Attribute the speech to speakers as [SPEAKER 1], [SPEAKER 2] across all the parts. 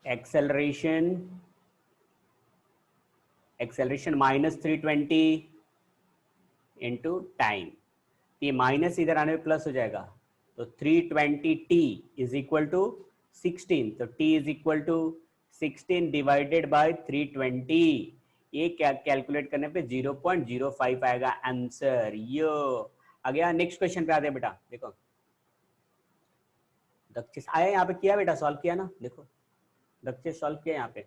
[SPEAKER 1] Acceleration minus 320 into time, ये minus इधर आने में प्लस हो जाएगा, तो 320t इज इक्वल टू 16, तो t is equal to 16 divided by 320, ये कैलकुलेट करने पे 0.05 आएगा आंसर। यो आ गया। नेक्स्ट क्वेश्चन पे आते हैं बेटा। देखो दक्षिश आया यहाँ पे, किया बेटा, सॉल्व किया ना, देखो दक्षिश सॉल्व किया यहाँ पे,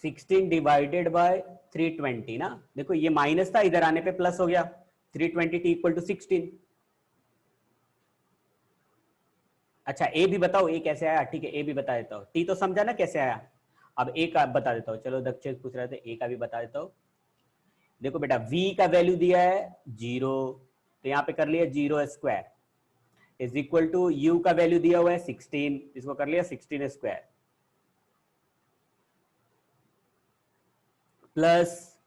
[SPEAKER 1] 16 डिवाइडेड बाय 320 ना, देखो ये माइनस था, इधर आने पे प्लस हो गया, 320 टी इक्वल टू 16। अच्छा ए भी बताओ, ए कैसे आया, ठीक है ए भी बता देता हूँ, टी तो समझा ना कैसे आया, अब ए का बता देता हूँ, चलो दक्षिश पूछ रहे थे, ए का भी बता देता हूँ। देखो बेटा v का वैल्यू दिया है 0, तो यहाँ पे कर लिया 0 square is equal to u का वैल्यू दिया हुआ है 16, इसको कर लिया 16 स्क्वायर प्लस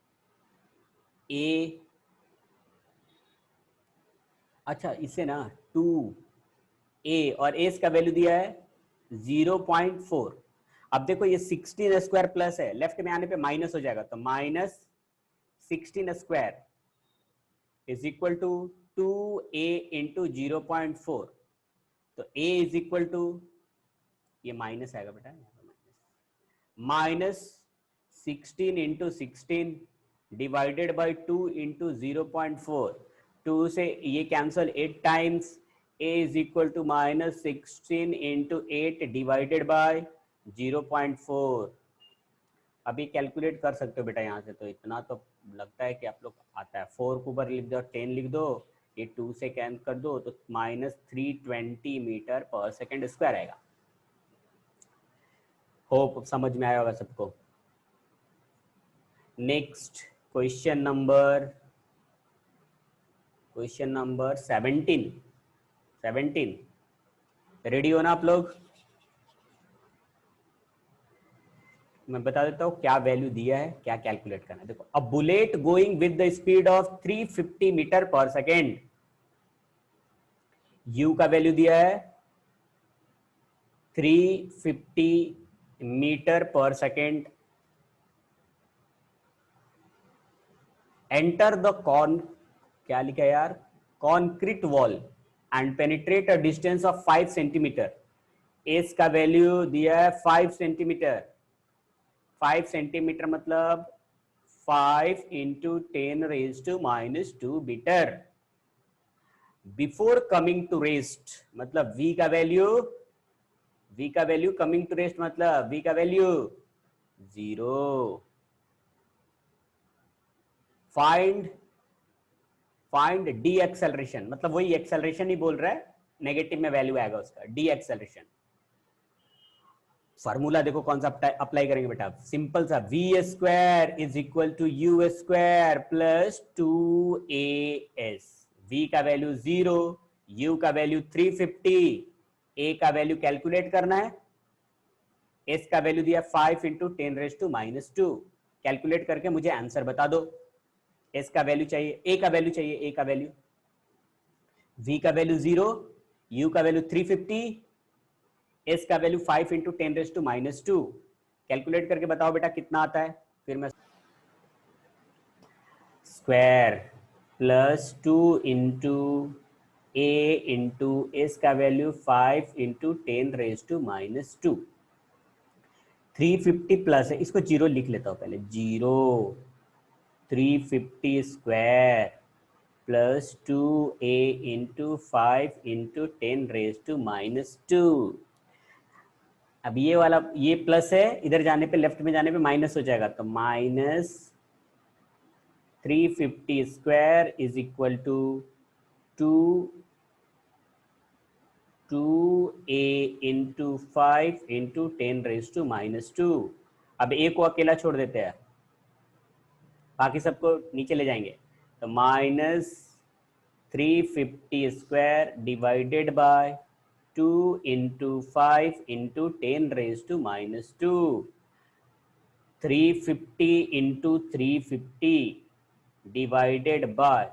[SPEAKER 1] a, अच्छा इसे ना 2a और a का वैल्यू दिया है 0.4। अब देखो ये 16 स्क्वायर प्लस है, लेफ्ट में आने पे माइनस हो जाएगा, तो minus 16 square is equal to 2a into 0.4, तो a इज इक्वल टू, ये माइनस आएगा बेटा, minus 16 into 16 divided by 2 into 0.4, 2 से ये cancel 8 times, a is equal to minus 16 into 8 divided by 0.4। अभी कैलकुलेट कर सकते हो बेटा यहाँ से, तो इतना तो लगता है कि आप लोग आता है, 4 को ऊपर लिख दो, 10 लिख दो, ये 2 से कैंसिल कर दो, तो minus 320 metre per second square आएगा। होप समझ में आया होगा सबको। नेक्स्ट क्वेश्चन नंबर 17 रेडी हो ना आप लोग? मैं बता देता हूँ क्या वैल्यू दिया है, क्या कैलकुलेट करना है। देखो, a bullet going with the speed of 350 metre per second, u का वैल्यू दिया है 350 metre per second, enter the cone, क्या लिखा है यार, concrete wall and penetrate a distance of 5 centimetre, S का वैल्यू दिया है 5 सेंटीमीटर, 5 सेंटीमीटर मतलब 5 into 10 raise to minus 2 metre. Before coming to rest मतलब v का वैल्यू कमिंग टू रेस्ट मतलब v का वैल्यू 0। फाइंड डी एक्सेलरेशन, मतलब वही एक्सेलरेशन ही बोल रहा है, नेगेटिव में वैल्यू आएगा उसका, डी एक्सेलरेशन। फॉर्मूला देखो कौन सा अप्लाई करेंगे बेटा, सिंपल सा, v square is equal to u square plus 2as। v का वैल्यू 0, u का वैल्यू 350, a का वैल्यू कैलकुलेट करना है, s का वैल्यू दिया 5 into 10 raise to minus 2, calculate करके मुझे आंसर बता दो। s का वैल्यू चाहिए, a का वैल्यू चाहिए, a का वैल्यू, v का वैल्यू 0, u का वैल्यू 350, s का value 5 into 10 raise to minus 2, calculate करके बताओ बेटा कितना आता है। फिर मैं square plus 2 into a into S का value 5 into 10 raise to minus 2, 350 plus है, इसको जीरो लिख लेता हूँ पहले, 0 350 square plus 2a into 5 into 10 raise to minus 2। अब ये वाला, ये प्लस है, इधर जाने पे, लेफ्ट में जाने पे माइनस हो जाएगा, तो minus 350 square is equal to 2a into 5 into 10 raise to minus 2। अब a को अकेला छोड़ देते हैं, बाकी सबको नीचे ले जाएंगे, तो minus 350 square divided by 2 into 5 into 10 raise to minus 2, 350 into 350 divided by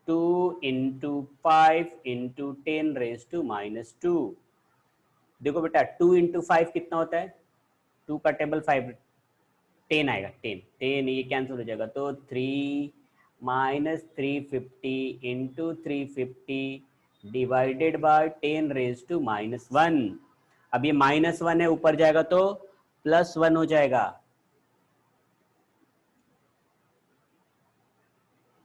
[SPEAKER 1] 2 into 5 into 10 raised to minus 2, देखो बेटा 2 इंटू 5 कितना होता है, 2 का टेबल 5, 10 आएगा, 10 ये कैंसिल हो जाएगा, तो 3 minus 350 into 350 divided by 10 raise to -1। अब ये -1 है, ऊपर जाएगा तो +1 हो जाएगा।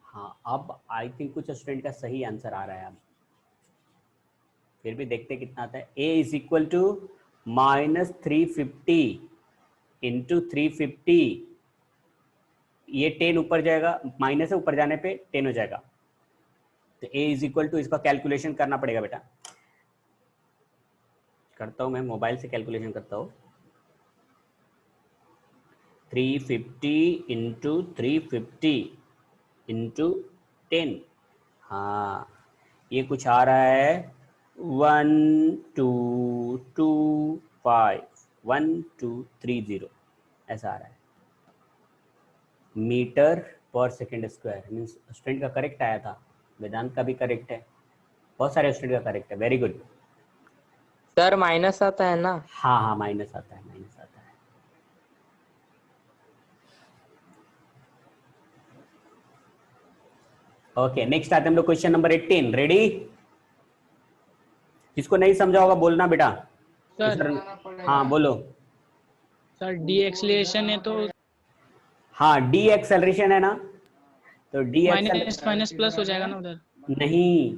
[SPEAKER 1] हाँ अब आई थिंक कुछ स्टूडेंट का सही आंसर आ रहा है। अब फिर भी देखते कितना आता है। a is equal to -350 into 350, ये 10 ऊपर जाएगा, माइनस है, ऊपर जाने पे 10 हो जाएगा। तो a इज इक्वल टू, इसका कैलकुलेशन करना पड़ेगा बेटा, करता हूं मैं, मोबाइल से कैलकुलेशन करता हूं। 350 इंटू 350 इंटू 10, हाँ ये कुछ आ रहा है 1225 ऐसा आ रहा है metre per second square. Means student का करेक्ट आया था, वेदांत का भी करेक्ट है, बहुत सारे स्टूडेंट का करेक्ट है, वेरी गुड।
[SPEAKER 2] सर माइनस आता है ना?
[SPEAKER 1] हाँ हाँ माइनस आता है, माइनस आता है। ओके नेक्स्ट आते हैं हम लोग क्वेश्चन नंबर 18। रेडी? जिसको नहीं समझा होगा बोलना बेटा।
[SPEAKER 3] सर
[SPEAKER 1] हाँ बोलो।
[SPEAKER 3] सर डी एक्सलेशन है तो
[SPEAKER 1] हाँ डी एक्सेलरेशन है ना, तो D Excel
[SPEAKER 3] minus minus plus हो जाएगा ना उधर।
[SPEAKER 1] नहीं,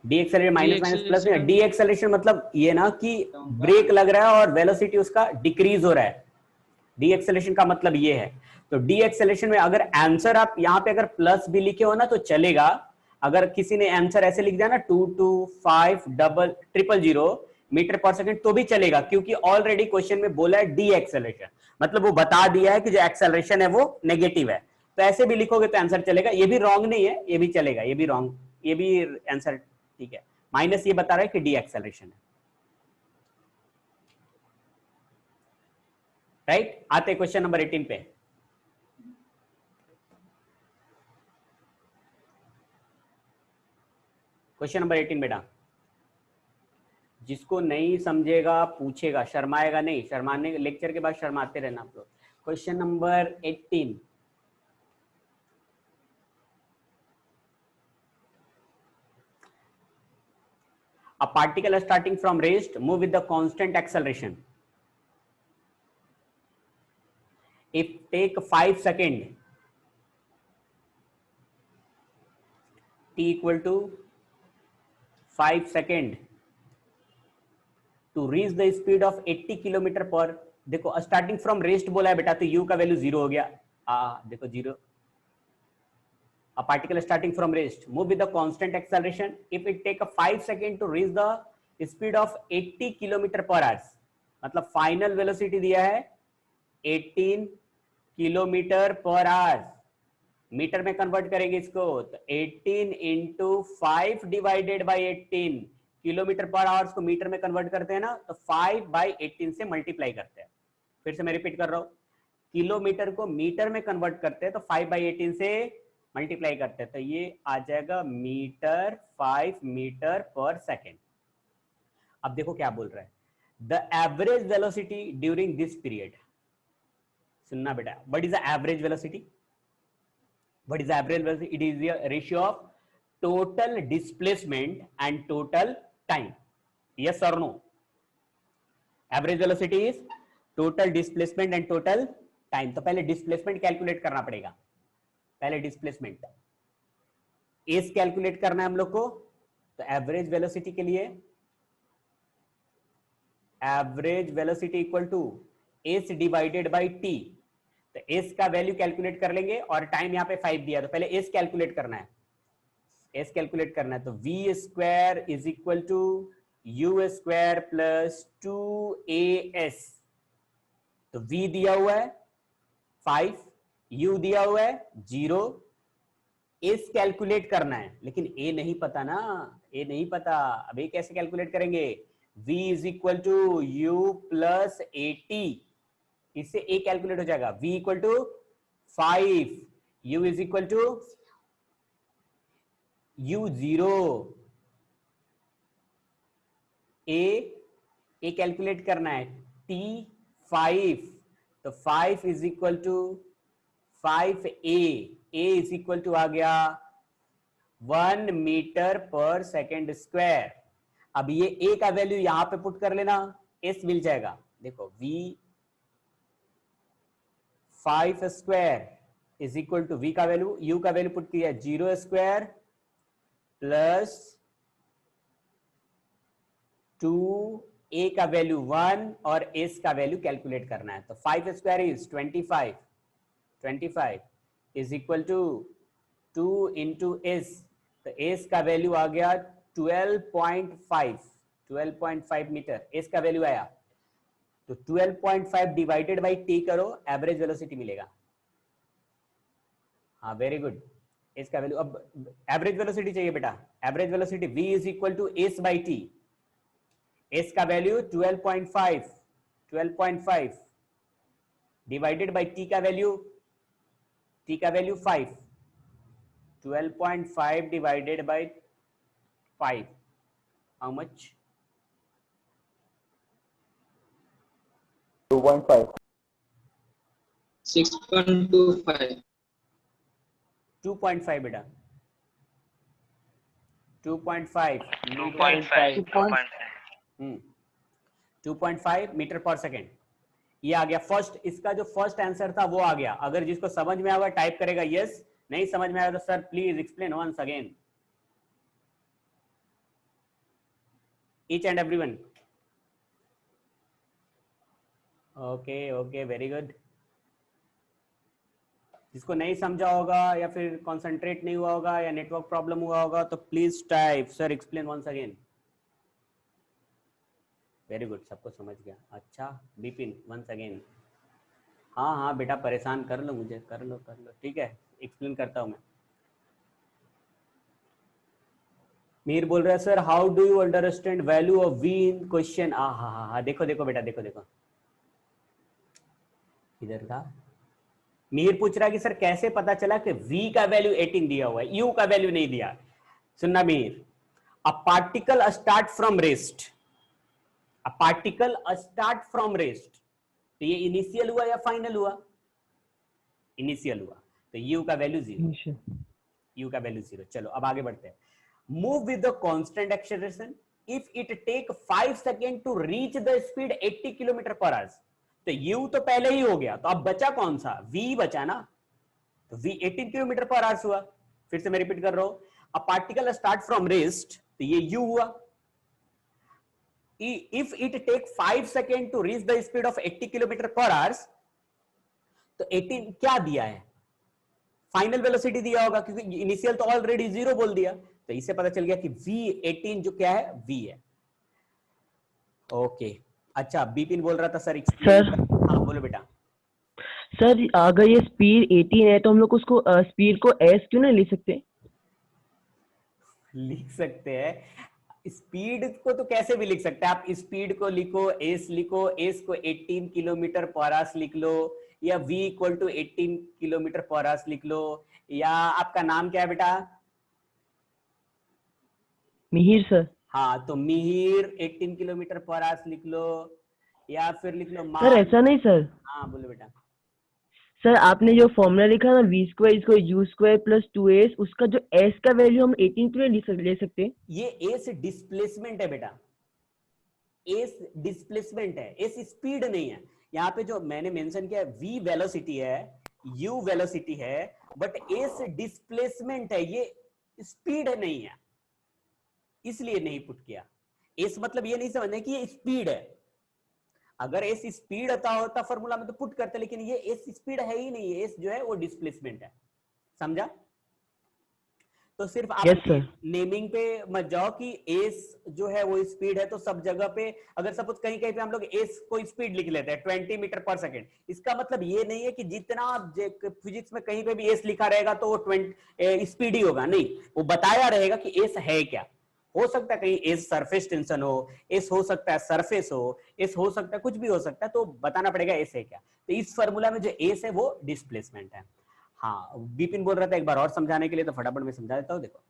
[SPEAKER 1] D acceleration minus minus plus नहीं,
[SPEAKER 3] Deceleration-
[SPEAKER 1] डी एक्सेलरेशन मतलब ये ना कि ब्रेक लग रहा है और वेलोसिटी उसका डिक्रीज हो रहा है, डी एक्सेलरेशन का मतलब ये है। तो डी एक्सेलरेशन में अगर आंसर आप यहाँ पे अगर प्लस भी लिखे हो ना तो चलेगा, अगर किसी ने आंसर ऐसे लिख दिया ना 2250000 मीटर पर सेकंड तो भी चलेगा, क्योंकि ऑलरेडी क्वेश्चन में बोला है डी एक्सेलरेशन, मतलब वो बता दिया है कि जो एक्सेलरेशन है वो नेगेटिव है। तो ऐसे भी लिखोगे तो आंसर चलेगा, ये भी रॉन्ग नहीं है, ये भी चलेगा, ये भी रॉन्ग, ये भी आंसर ठीक है। माइनस ये बता रहा है कि डी एक्सेलरेशन है, राइट। आते क्वेश्चन नंबर 18 पे। क्वेश्चन नंबर 18 बेटा, जिसको नहीं समझेगा पूछेगा, शर्माएगा नहीं, शर्माने लेक्चर के बाद शर्माते रहना आप लोग। Question number 18, a particle starting from rest move with the constant acceleration if take 5 second t equal to 5 second to reach the speed of 80 kilometre पर। देखो स्टार्टिंग फ्रॉम रेस्ट बोला है बेटा, तो u का वैल्यू 0 हो गया, देखो 0। a particle starting from rest move with the constant acceleration if it take a 5 second to reach the speed of 80 kilometre पर आवर्स, मतलब फाइनल वेलोसिटी दिया है 18 किलोमीटर पर आवर, मीटर में कन्वर्ट करेंगे इसको तो 18 इंटू 5 डिवाइडेड बाई 18, किलोमीटर पर hours को मीटर में कन्वर्ट करते हैं ना तो 5 बाई 18 से मल्टीप्लाई करते हैं। फिर से मैं रिपीट कर रहा हूं, किलोमीटर को मीटर में कन्वर्ट करते हैं तो 5 बाई 18 से मल्टीप्लाई करते हैं, तो ये आ जाएगा मीटर 5 मीटर पर सेकेंड। अब देखो क्या बोल रहा है, the average velocity during this period. सुनना बेटा, what is the average velocity? What is the average velocity? It is the ratio of total displacement and total time. Yes or no? Average velocity is total displacement and total time. तो पहले displacement calculate करना पड़ेगा, पहले displacement S calculate करना है हम लोग को। तो एवरेज वेलोसिटी के लिए average velocity equal to S divided by T, तो एस का वैल्यू कैलकुलेट कर लेंगे और टाइम यहाँ पे 5 दिया, तो पहले एस कैलकुलेट करना है, एस कैलकुलेट करना है। तो v square is equal to u square plus 2as, तो v दिया हुआ है 5, u दिया हुआ है 0, एस कैलकुलेट करना है, लेकिन a नहीं पता ना, a नहीं पता, अब a कैसे कैलकुलेट करेंगे? v is equal to u plus 80, इससे a कैलकुलेट हो जाएगा, v equal to 5, u is equal to u 0, a a calculate करना है, T5, तो 5 is equal to 5A, A is equal to आ गया 1 मीटर पर सेकेंड स्क्वायर। अब ये ए का वैल्यू यहां पे पुट कर लेना, एस मिल जाएगा। देखो V5 square is equal to V का वैल्यू, U का वैल्यू पुट किया 0 स्क्वायर प्लस 2A का वैल्यू 1 और S का वैल्यू कैलकुलेट करना है। तो 5 square is 25 is equal to 2 into S, तो S का वैल्यू आ गया 12.5 मीटर S का वैल्यू आया। तो 12.5 डिवाइडेड बाई T करो, एवरेज वेलोसिटी मिलेगा। हाँ वेरी गुड, S का वैल्यू। अब एवरेज वेलोसिटी चाहिए बेटा, average velocity V is equal to S by T। S का वैल्यू 12.5 डिवाइडेड बाई T का value 5, 12.5 divided by 5, how much?
[SPEAKER 4] 2.5.
[SPEAKER 2] 6.25.
[SPEAKER 1] 2.5 बेटा, 2.5 2.5 मीटर पर सेकेंड। ये आ गया फर्स्ट, इसका जो फर्स्ट आंसर था वो आ गया। अगर जिसको समझ में आएगा टाइप करेगा यस, नहीं समझ में आया तो sir please explain once again, each and everyone. Okay very good. जिसको नहीं समझा होगा या फिर कंसंट्रेट नहीं हुआ होगा या नेटवर्क प्रॉब्लम हुआ होगा तो please type sir explain once again. Very good, सबको समझ गया। अच्छा बिपिन वंस अगेन। हाँ बेटा परेशान कर लो मुझे, कर लो ठीक है, एक्सप्लेन करता हूं मैं। मीर बोल रहा है sir how do you understand value of v in question. हाँ देखो बेटा, देखो इधर था। मीर पूछ रहा है कि सर कैसे पता चला कि v का वैल्यू 18 दिया हुआ है, u का वैल्यू नहीं दिया। सुनना मीर, अ particle start from rest, a particle start from rest, तो ये इनिशियल हुआ या फाइनल हुआ? इनिशियल हुआ, तो u का वैल्यू 0, u का वैल्यू 0। चलो अब आगे बढ़ते हैं। Move with the constant acceleration if it take 5 second to reach the speed 80 kilometre per hour. तो u तो पहले ही हो गया, तो अब बचा कौन सा? v बचा ना, तो v 18 किलोमीटर पर आवर हुआ। फिर से मैं रिपीट कर रहा हूं, a particle start from rest, तो ये u हुआ। If it take 5 second to reach the speed of 80 kilometre per hour, तो 18 क्या दिया है? फाइनल वेलोसिटी दिया होगा, क्योंकि इनिशियल तो ऑलरेडी 0 बोल दिया। तो इससे पता चल गया कि v18 जो क्या है, v है। ओके अच्छा, बिपिन बोल रहा था सर हाँ बोलो बेटा।
[SPEAKER 5] सर अगर ये स्पीड 18 है तो हम लोग उसको स्पीड को s क्यों नहीं लिख सकते?
[SPEAKER 1] लिख सकते हैं, स्पीड को तो कैसे भी लिख सकते हैं आप। स्पीड को लिखो, एस लिखो, एस को 18 किलोमीटर पर आवर लिख लो, या v equal to 18 kilometre per hour लिख लो, या आपका नाम क्या है बेटा?
[SPEAKER 5] मिहिर सर।
[SPEAKER 1] हाँ तो मिहिर 18 किलोमीटर पर आवर लिख लो, या फिर लिख लो
[SPEAKER 5] सर ऐसा नहीं सर,
[SPEAKER 1] हाँ बोलो बेटा।
[SPEAKER 5] सर आपने जो फॉर्मूला लिखा ना v स्क्वायर इसको u स्क्वायर प्लस 2s, उसका जो s का वैल्यू हम 18 क्यों नहीं ले सकते?
[SPEAKER 1] ये एस डिस्प्लेसमेंट है बेटा, एस डिस्प्लेसमेंट है, एस स्पीड नहीं है। यहाँ पे जो मैंने मेंशन किया v वेलोसिटी है, u वेलोसिटी है, बट एस डिस्प्लेसमेंट है, ये स्पीड नहीं है, इसलिए नहीं पुट किया। एस मतलब ये नहीं समझना कि ये स्पीड है। अगर एस स्पीड आता होता फॉर्मूला में तो पुट करते, लेकिन ये एस स्पीड है ही नहीं, एस जो है वो डिस्प्लेसमेंट है। समझा? तो सिर्फ आप
[SPEAKER 5] Yes, sir.
[SPEAKER 1] नेमिंग पे मत जाओ कि एस जो है वो स्पीड है, तो सब जगह पे अगर सपोज कहीं कहीं पे हम लोग एस को स्पीड लिख लेते हैं 20 मीटर पर सेकेंड, इसका मतलब ये नहीं है कि जितना फिजिक्स में कहीं पे भी एस लिखा रहेगा तो वो 20 स्पीड ही होगा, नहीं, वो बताया रहेगा कि एस है क्या। हो सकता है कहीं एस सरफेस टेंशन हो, एस हो सकता है सरफेस हो, एस हो सकता है कुछ भी हो सकता है, तो बताना पड़ेगा एस है क्या। तो इस फॉर्मूला में जो एस है वो डिस्प्लेसमेंट है। हाँ बिपिन बोल रहा था एक बार और समझाने के लिए, तो फटाफट मैं समझा देता हूं। देखो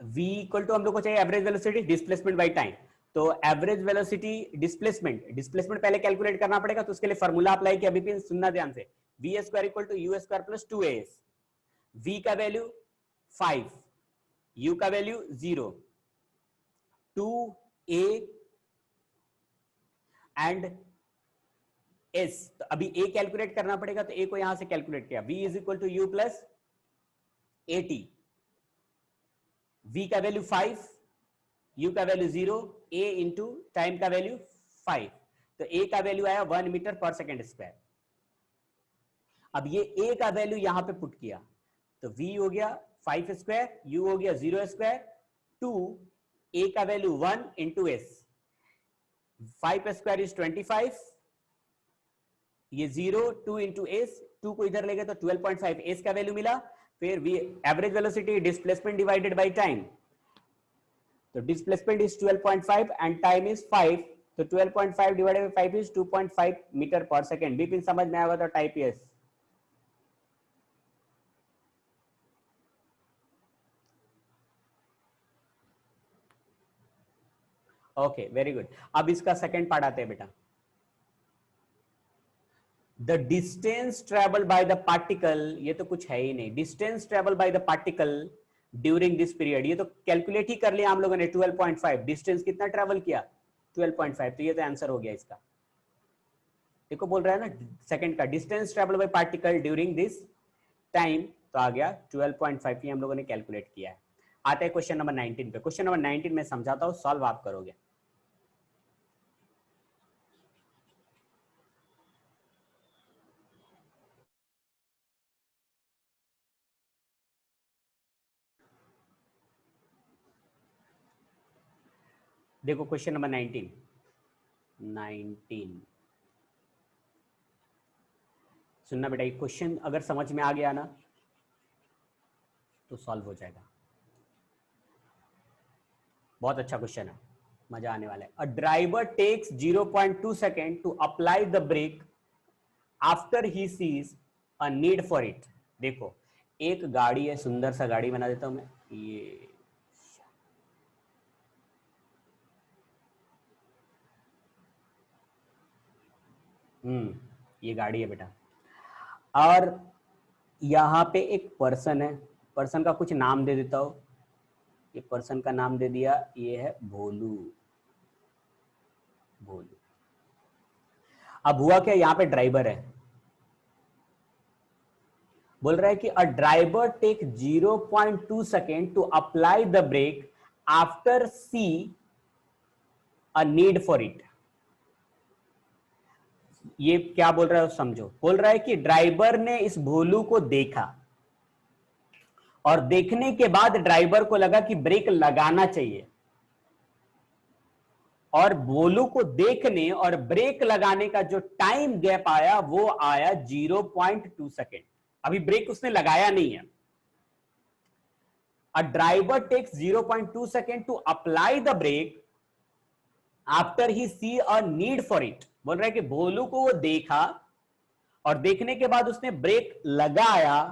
[SPEAKER 1] v इक्वल टू हम लोग को चाहिए average velocity displacement bye time. तो एवरेज वेलोसिटी डिस्प्लेसमेंट पहले कैलकुलेट करना पड़ेगा, तो उसके लिए फॉर्मूला अप्लाई किया। अभी सुनना ध्यान से, v square equal to u square plus 2as। v का वैल्यू 5, u का वैल्यू 0, 2a एंड s। तो अभी a कैलकुलेट करना पड़ेगा, तो a को यहां से कैलकुलेट किया, v is equal to u plus 80। v का वैल्यू 5, u का वैल्यू 0, a इंटू टाइम का वैल्यू 5। तो a का वैल्यू आया 1 मीटर पर सेकेंड स्क्वायर। अब ये a का वैल्यू यहां पे पुट किया, तो v हो गया 5 स्क्वायर, u हो गया 0 स्क्वायर, 2 a का value 1 into s। 5 square is 25, ये 0, 2 इंटू एस, 2 को इधर ले गए तो 12.5 एस का वैल्यू मिला। फिर v average velocity displacement divided by time, तो displacement is 12.5 and time is 5, तो 12.5 divided by 5 is 2.5 metre per second. Bipin समझ में आया तो type yes. Okay very good. अब इसका सेकेंड पार्ट आते हैं बेटा। The distance travel by the particle, ये तो कुछ है ही नहीं, distance travel by the particle during this period, ये तो कैलकुलेट ही कर लिया हम लोगों ने। 12.5 डिस्टेंस कितना ट्रेवल किया, 12.5, तो ये तो आंसर हो गया इसका। देखो बोल रहा है ना सेकंड का, distance travel bye particle during this time, तो आ गया 12.5, ये हम लोगों ने कैलकुलेट किया है। आते हैं क्वेश्चन नंबर 19 पे। क्वेश्चन नंबर 19 में समझाता हूं, सॉल्व आप करोगे। देखो क्वेश्चन नंबर 19 सुनना बेटा, ये क्वेश्चन अगर समझ में आ गया ना तो सॉल्व हो जाएगा। बहुत अच्छा क्वेश्चन है, मजा आने वाला है। A driver takes 0.2 second to apply the brake after he sees a need for it. देखो एक गाड़ी है, सुंदर सा गाड़ी बना देता हूं मैं, ये ये गाड़ी है बेटा, और यहाँ पे एक पर्सन है, पर्सन का कुछ नाम दे देता हूं। ये पर्सन का नाम दे दिया, ये है भोलू। भोलू। अब हुआ क्या, यहाँ पे ड्राइवर है, बोल रहा है कि a driver take 0.2 second to apply the brake after see a need for it. ये क्या बोल रहा है समझो, बोल रहा है कि ड्राइवर ने इस भोलू को देखा और देखने के बाद ड्राइवर को लगा कि ब्रेक लगाना चाहिए, और भोलू को देखने और ब्रेक लगाने का जो टाइम गैप आया वो आया 0.2 सेकेंड। अभी ब्रेक उसने लगाया नहीं है। A driver takes 0.2 second to apply the brake after he see a need for it. बोल रहा है कि भोलू को वो देखा और देखने के बाद उसने ब्रेक लगाया,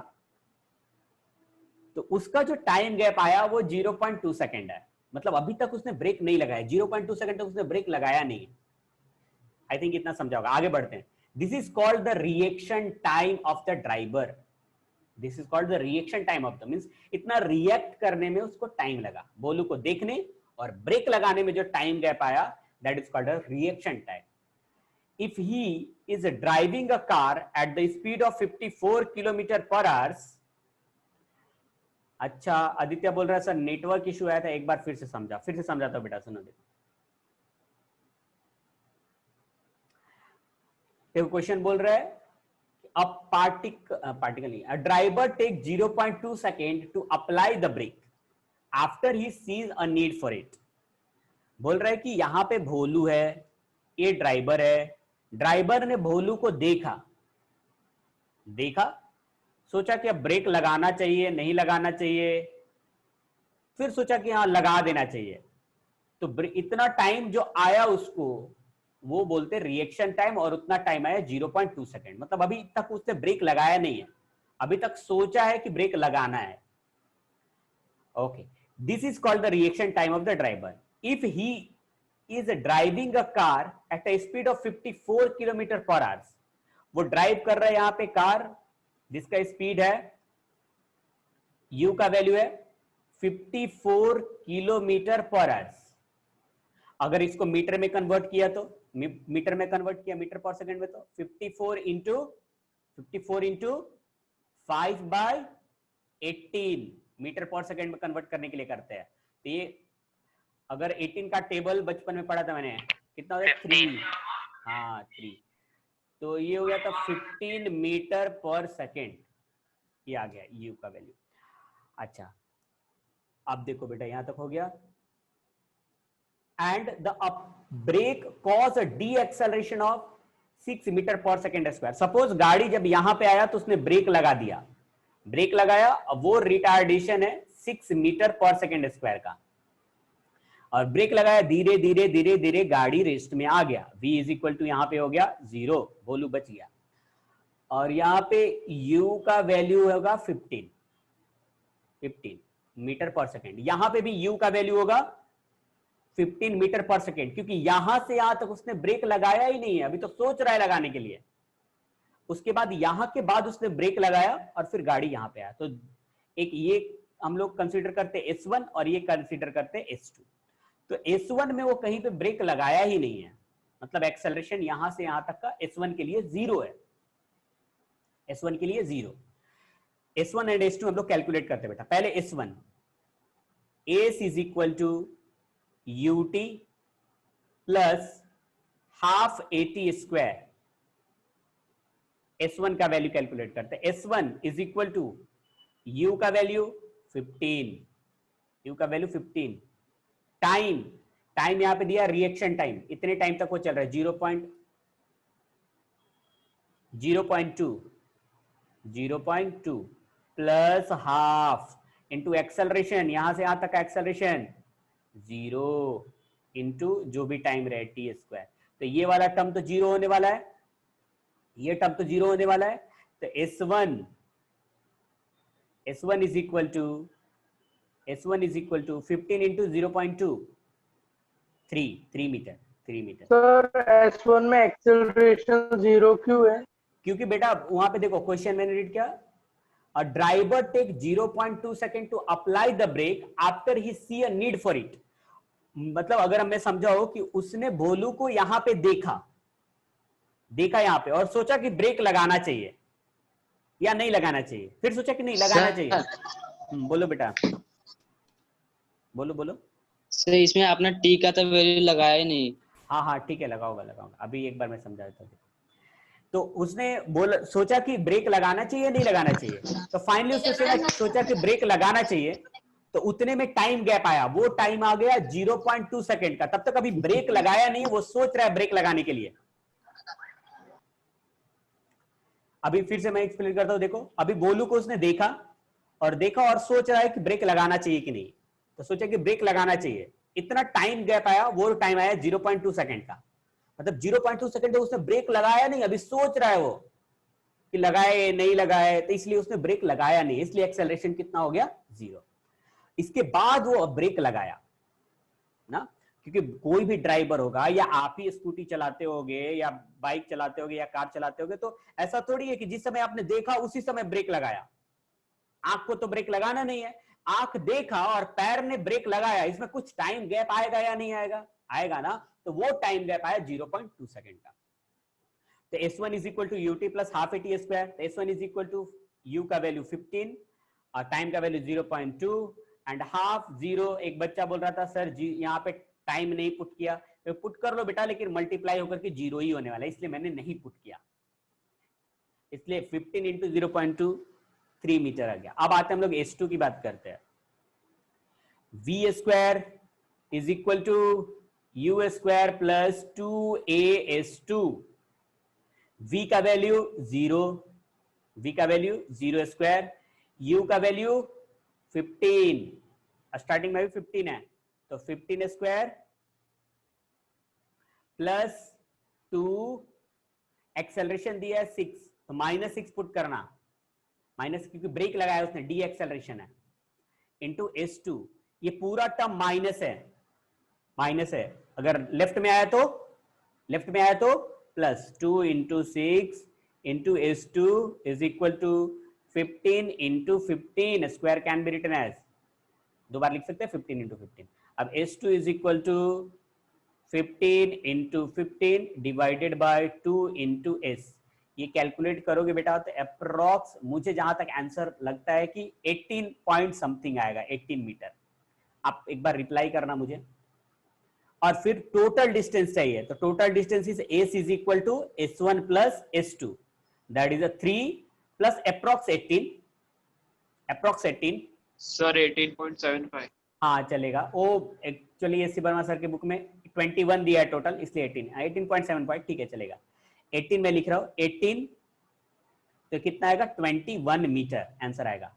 [SPEAKER 1] तो उसका जो टाइम गैप आया वो 0.2 सेकेंड है। मतलब अभी तक उसने ब्रेक नहीं लगाया, 0.2 सेकेंड तक उसने ब्रेक लगाया नहीं। आई थिंक इतना समझा होगा, आगे बढ़ते हैं। This is called the reaction time of the driver. This is called the reaction time of the, means इतना रिएक्ट करने में उसको टाइम लगा, बोलू को देखने और ब्रेक लगाने में जो टाइम गैप आया, that is called a reaction time. If he is driving a car at the speed of 54 kilometre पर आवर्स। अच्छा आदित्य बोल रहा है सर नेटवर्क इशू आया था, एक बार फिर से समझाता हूं बेटा, सुनो देखो क्वेश्चन बोल रहा है पार्टिकल नहीं, a driver take 0.2 second to apply the brake after he sees a need for it. बोल रहा है कि यहां पे भोलू है, ये ड्राइवर है, ड्राइवर ने भोलू को देखा, सोचा कि अब ब्रेक लगाना चाहिए नहीं लगाना चाहिए, फिर सोचा कि हाँ लगा देना चाहिए। तो इतना टाइम जो आया उसको वो बोलते रिएक्शन टाइम, और उतना टाइम आया 0.2 सेकेंड। मतलब अभी तक उसने ब्रेक लगाया नहीं है, अभी तक सोचा है कि ब्रेक लगाना है। Okay, This is called the reaction time of the driver. If he is driving a car at a speed of 54 kilometre per our, वो ड्राइव कर रहा है यहाँ पे कार जिसका स्पीड है u का वैल्यू है 54 किलोमीटर पर आवर. अगर इसको मीटर में कन्वर्ट किया तो मीटर में कन्वर्ट किया मीटर पर सेकंड में तो 54 इंटू 5/18 मीटर पर सेकंड में कन्वर्ट करने के लिए करते हैं. तो ये अगर 18 का टेबल बचपन में पढ़ा था मैंने, कितना हो गया 3. हाँ 3. तो ये हो गया था 15 मीटर पर सेकंड. ये आ गया u का वैल्यू. अच्छा अब देखो बेटा यहां तक हो गया. And the brake cause the acceleration of 6 metre per second square. Suppose गाड़ी जब यहां पे आया तो उसने ब्रेक लगा दिया, ब्रेक लगाया, अब वो रिटार्डेशन है 6 मीटर पर सेकेंड स्क्वायर का, और ब्रेक लगाया, धीरे धीरे धीरे धीरे गाड़ी रेस्ट में आ गया. v इज इक्वल टू यहां पे हो गया 0, वॉल्यूम बच गया, और यहां पे u का वैल्यू होगा 15 मीटर पर सेकेंड. यहां पे भी u का वैल्यू होगा 15 मीटर पर सेकेंड, क्योंकि यहां से यहां तक उसने ब्रेक लगाया ही नहीं है, अभी तो सोच रहा है लगाने के लिए. उसके बाद यहां के बाद उसने ब्रेक लगाया और फिर गाड़ी यहां पे आया. तो एक ये हम लोग कंसीडर करते S1 और ये कंसीडर करते S2. तो S1 में वो कहीं पे ब्रेक लगाया ही नहीं है, मतलब एक्सेलरेशन यहां से यहां तक का S1 के लिए 0 है. S1 के लिए 0. S1 एंड S2 हम लोग कैलकुलेट करते बेटा. पहले S1 S is equal to ut plus half AT square. S1 का वैल्यू कैलकुलेट करते हैं. S1 is equal to u का वैल्यू 15, u का वैल्यू 15. टाइम यहां पे दिया रिएक्शन टाइम, इतने टाइम तक वो चल रहा है 0.2 प्लस हाफ इंटू एक्सेलरेशन, यहां से यहां तक का एक्सेलरेशन 0 इंटू जो भी टाइम रहे t स्क्वायर. तो ये वाला टर्म तो 0 होने वाला है, ये टर्म तो 0 होने वाला है. तो S1 is equal to 15 into 0.2 3 metre.
[SPEAKER 2] Sir S1 में एक्सेलरेशन 0 क्यों है?
[SPEAKER 1] क्योंकि बेटा वहां पे देखो क्वेश्चन मैंने रीड किया, a driver take 0.2 second to apply the brake after he see a need for it. मतलब अगर हमें समझाओ कि उसने भोलू को यहां पे देखा यहां पे और सोचा कि ब्रेक लगाना चाहिए या नहीं लगाना चाहिए, फिर सोचा कि नहीं लगाना चाहिए. बोलो बेटा, बोलो.
[SPEAKER 4] सर इसमें आपने टी का तो वैल्यू लगाया ही नहीं.
[SPEAKER 1] हाँ ठीक है, लगाऊंगा. अभी एक बार मैं समझा देता हूँ. तो उसने सोचा कि ब्रेक लगाना चाहिए नहीं लगाना चाहिए, तो फाइनली उसने सोचा कि ब्रेक लगाना चाहिए. तो उतने में टाइम गैप आया, वो टाइम आ गया 0.2 सेकंड का. तब तक अभी ब्रेक लगाया नहीं, वो सोच रहा है ब्रेक लगाने के लिए. अभी फिर से मैं एक्सप्लेन करता हूं. देखो अभी बोलू को उसने देखा और सोच रहा है कि ब्रेक लगाना चाहिए कि नहीं. तो सोचा कि ब्रेक लगाना चाहिए, इतना टाइम गैप आया, वो टाइम आया 0.2 सेकंड का. मतलब 0.2 सेकंड उसने ब्रेक लगाया नहीं, अभी सोच रहा है वो कि लगाए नहीं लगाए, तो इसलिए उसने ब्रेक लगाया नहीं, इसलिए एक्सेलरेशन कितना हो गया 0. इसके बाद वो ब्रेक लगाया ना, क्योंकि कोई भी ड्राइवर होगा या आप ही स्कूटी चलाते होगे या बाइक चलाते होगे या कार चलाते होगे, तो ऐसा थोड़ी है कि जिस समय आपने देखा उसी समय ब्रेक लगाया. आंख को तो ब्रेक लगाना नहीं है, आंख देखा और पैर ने ब्रेक लगाया, इसमें कुछ टाइम गैप आएगा या नहीं आएगा? आएगा ना. तो वो टाइम गैप आया 0.2 सेकंड का. तो S1 is equal to u t plus half AT square. S1 is equal to u का वैल्यू 15 और टाइम का वैल्यू 0.2 एंड हाफ 0. एक बच्चा बोल रहा था सर जी यहाँ पे टाइम नहीं पुट किया, तो पुट कर लो बेटा, लेकिन मल्टीप्लाई होकर के 0 ही होने वाला है, इसलिए मैंने नहीं पुट किया. इसलिए 15 इंटू 0.2 3 मीटर आ गया. अब आते हैं हम लोग S2 की बात करते हैं. v square is equal to u square plus 2as2. v का वैल्यू 0 स्क्वायर, u का वैल्यू 15, स्टार्टिंग में भी 15 है, तो 15 स्क्वायर प्लस 2, एक्सेलरेशन दिया है 6, तो -6 पुट करना, माइनस क्योंकि ब्रेक लगाया उसने, डी एक्सेलरेशन है, इंटू S2. ये पूरा टर्म माइनस है, अगर लेफ्ट में आया तो plus 2 into 6 into S2 is equal to 15 into 15, square can be written as, दो बार लिख सकते हैं 15 इंटू 15। अब S2 is equal to 15 into 15 divided by 2 into S। ये कैलकुलेट करोगे बेटा तो अप्रोक्स मुझे जहां तक आंसर लगता है कि 18 पॉइंट समथिंग आएगा, 18 मीटर। आप एक बार रिप्लाई करना मुझे। और फिर टोटल डिस्टेंस चाहिए, तो total distance is S is equal to S1 plus S2, that is 3 plus approx 18
[SPEAKER 6] sir 18.75।
[SPEAKER 1] हाँ चलेगा, वो actually S C Verma sir के बुक में 21 दिया है टोटल, इसलिए 18.75 ठीक है चलेगा। 18 में लिख रहा हूं, 18 तो कितना आएगा 21 मीटर आंसर आएगा।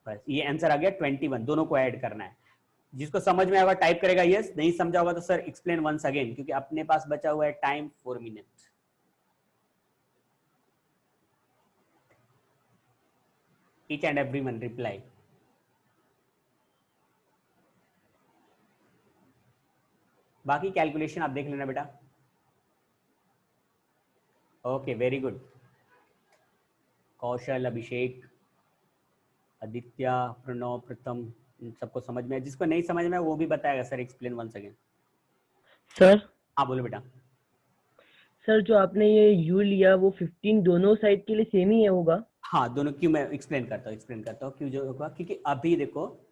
[SPEAKER 1] बस ये आंसर आ गया 21, दोनों को ऐड करना है। जिसको समझ में आएगा टाइप करेगा यस, नहीं समझा होगा तो सर एक्सप्लेन वंस अगेन, क्योंकि अपने पास बचा हुआ है time 4 minute. Each and everyone reply. बाकी कैलकुलेशन आप देख लेना बेटा। Okay very good. Kaushal, Abhishek, Aditya, Pranav, Pratham, इन सबको समझ में है। जिसको नहीं समझ में है वो भी बताएगा sir explain once again.
[SPEAKER 5] Sir
[SPEAKER 1] हाँ बोलो बेटा।
[SPEAKER 5] सर जो आपने ये u लिया वो 15 दोनों साइड के लिए सेम ही है होगा?
[SPEAKER 1] हाँ दोनों, क्यों मैं एक्सप्लेन करता हूँ क्यों जो होगा, क्योंकि अभी देखो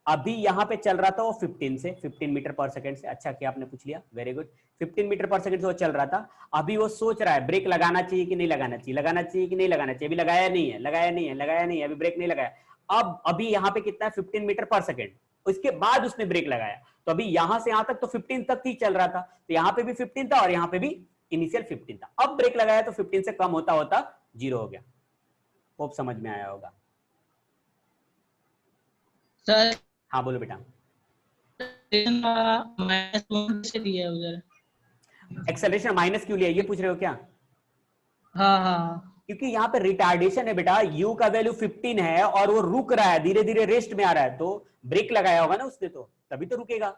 [SPEAKER 1] अभी यहाँ पे चल रहा था वो 15 मीटर पर सेकंड से। अच्छा किया आपने पूछ लिया, वेरी गुड। 15 मीटर पर सेकंड से वो चल रहा था। अभी वो सोच रहा है ब्रेक लगाना चाहिए कि नहीं लगाना चाहिए, लगाना चाहिए कि नहीं लगाना चाहिए। अभी लगाया नहीं है, अभी ब्रेक नहीं लगाया। अब अभी यहाँ पे कितना है 15 मीटर पर सेकंड, उसके बाद उसने ब्रेक लगाया। तो अभी यहां से यहां तक तो 15 तक ही चल रहा था, तो यहाँ पे भी 15 था और यहाँ पे भी इनिशियल 15 था। अब ब्रेक लगाया तो 15 से कम होता होता 0 हो गया। होप समझ में आया होगा।
[SPEAKER 3] सर
[SPEAKER 1] हाँ बोलो बेटा।
[SPEAKER 3] -1 से दिया है उधर।
[SPEAKER 1] एक्सेलरेशन माइनस क्यों लिया ये पूछ रहे हो क्या?
[SPEAKER 3] हाँ हाँ
[SPEAKER 1] क्योंकि यहाँ पे रिटार्डेशन है बेटा, u का वैल्यू 15 है और वो रुक रहा है, धीरे धीरे रेस्ट में आ रहा है, तो ब्रेक लगाया होगा ना उसने, तो तभी तो रुकेगा,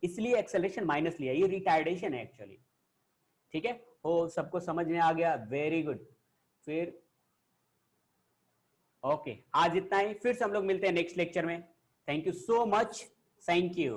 [SPEAKER 1] इसलिए एक्सेलरेशन माइनस लिया। ये रिटार्डेशन है एक्चुअली। ठीक है, हो सबको समझ में आ गया, वेरी गुड। फिर ओके आज इतना ही, फिर से हम लोग मिलते हैं नेक्स्ट लेक्चर में। Thank you so much, thank you.